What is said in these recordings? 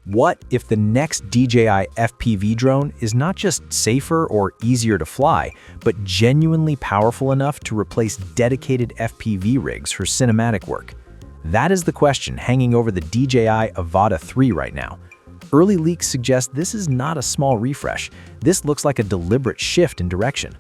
What if the next DJI FPV drone is not just safer or easier to fly, but genuinely powerful enough to replace dedicated FPV rigs for cinematic work? That is the question hanging over the DJI Avata 3 right now. Early leaks suggest this is not a small refresh. This looks like a deliberate shift in direction.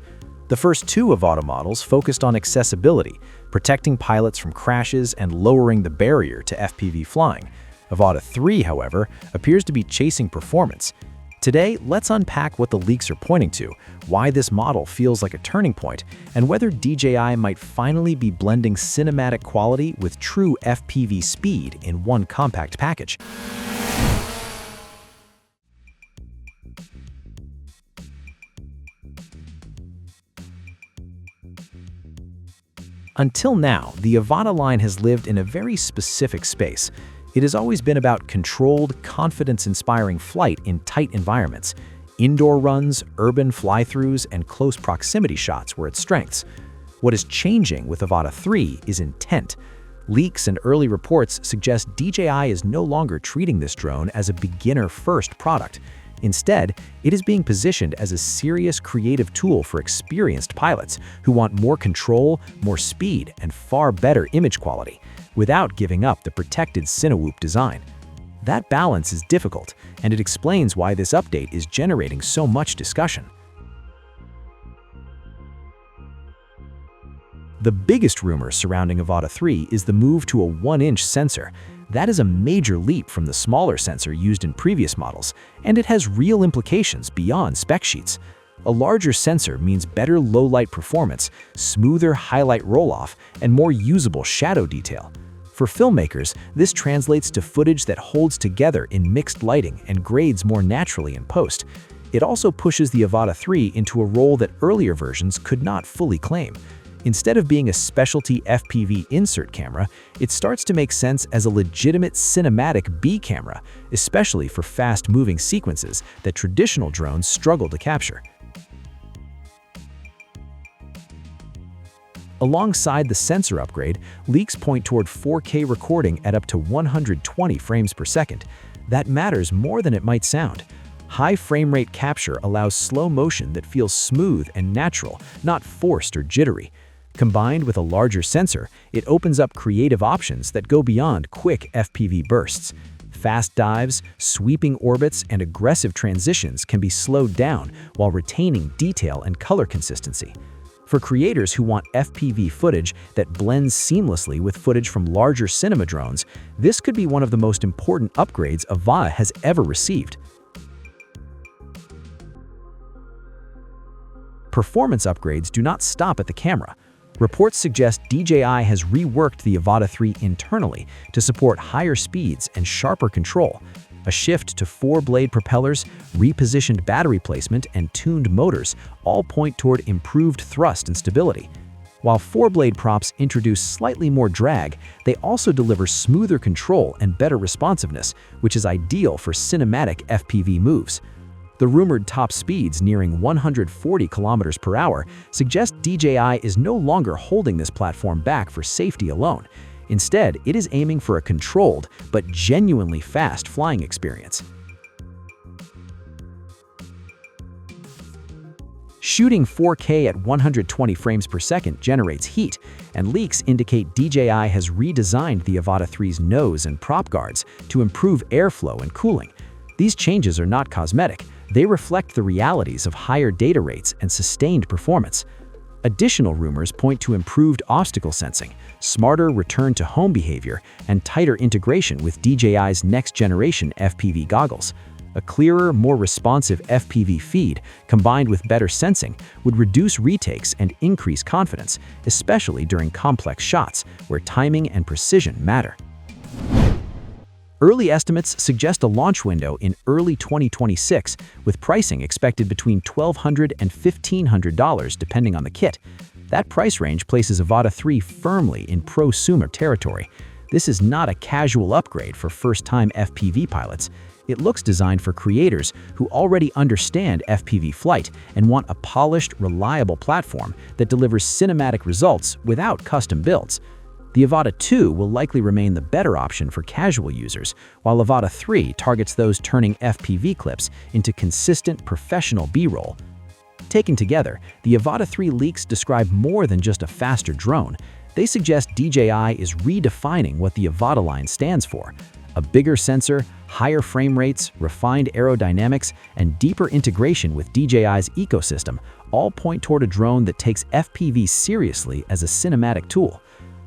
The first two Avata models focused on accessibility, protecting pilots from crashes and lowering the barrier to FPV flying. Avata 3, however, appears to be chasing performance. Today, let's unpack what the leaks are pointing to, why this model feels like a turning point, and whether DJI might finally be blending cinematic quality with true FPV speed in one compact package. Until now, the Avata line has lived in a very specific space. It has always been about controlled, confidence-inspiring flight in tight environments. Indoor runs, urban fly-throughs, and close proximity shots were its strengths. What is changing with Avata 3 is intent. Leaks and early reports suggest DJI is no longer treating this drone as a beginner-first product. Instead, it is being positioned as a serious creative tool for experienced pilots who want more control, more speed, and far better image quality, without giving up the protected Cinewhoop design. That balance is difficult, and it explains why this update is generating so much discussion. The biggest rumor surrounding Avata 3 is the move to a 1-inch sensor. That is a major leap from the smaller sensor used in previous models, and it has real implications beyond spec sheets. A larger sensor means better low-light performance, smoother highlight roll-off, and more usable shadow detail. For filmmakers, this translates to footage that holds together in mixed lighting and grades more naturally in post. It also pushes the Avata 3 into a role that earlier versions could not fully claim. Instead of being a specialty FPV insert camera, it starts to make sense as a legitimate cinematic B camera, especially for fast-moving sequences that traditional drones struggle to capture. Alongside the sensor upgrade, leaks point toward 4K recording at up to 120 frames per second. That matters more than it might sound. High frame rate capture allows slow motion that feels smooth and natural, not forced or jittery. Combined with a larger sensor, it opens up creative options that go beyond quick FPV bursts. Fast dives, sweeping orbits, and aggressive transitions can be slowed down while retaining detail and color consistency. For creators who want FPV footage that blends seamlessly with footage from larger cinema drones, this could be one of the most important upgrades Avata has ever received. Performance upgrades do not stop at the camera. Reports suggest DJI has reworked the Avata 3 internally to support higher speeds and sharper control. A shift to 4-blade propellers, repositioned battery placement, and tuned motors all point toward improved thrust and stability. While 4-blade props introduce slightly more drag, they also deliver smoother control and better responsiveness, which is ideal for cinematic FPV moves. The rumored top speeds nearing 140 km per hour suggest DJI is no longer holding this platform back for safety alone. Instead, it is aiming for a controlled but genuinely fast flying experience. Shooting 4K at 120 frames per second generates heat, and leaks indicate DJI has redesigned the Avata 3's nose and prop guards to improve airflow and cooling. These changes are not cosmetic. They reflect the realities of higher data rates and sustained performance. Additional rumors point to improved obstacle sensing, smarter return-to-home behavior, and tighter integration with DJI's next-generation FPV goggles. A clearer, more responsive FPV feed, combined with better sensing, would reduce retakes and increase confidence, especially during complex shots, where timing and precision matter. Early estimates suggest a launch window in early 2026, with pricing expected between $1,200 and $1,500 depending on the kit. That price range places Avata 3 firmly in prosumer territory. This is not a casual upgrade for first-time FPV pilots. It looks designed for creators who already understand FPV flight and want a polished, reliable platform that delivers cinematic results without custom builds. The Avata 2 will likely remain the better option for casual users, while Avata 3 targets those turning FPV clips into consistent professional B-roll. Taken together, the Avata 3 leaks describe more than just a faster drone. They suggest DJI is redefining what the Avata line stands for. A bigger sensor, higher frame rates, refined aerodynamics, and deeper integration with DJI's ecosystem all point toward a drone that takes FPV seriously as a cinematic tool.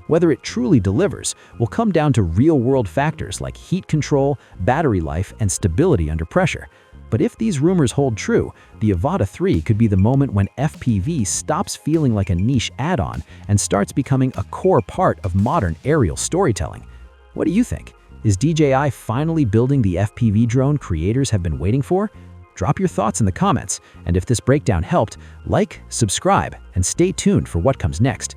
Whether it truly delivers will come down to real-world factors like heat control, battery life, and stability under pressure. But if these rumors hold true, the Avata 3 could be the moment when FPV stops feeling like a niche add-on and starts becoming a core part of modern aerial storytelling. What do you think? Is DJI finally building the FPV drone creators have been waiting for? Drop your thoughts in the comments, and if this breakdown helped, like, subscribe, and stay tuned for what comes next.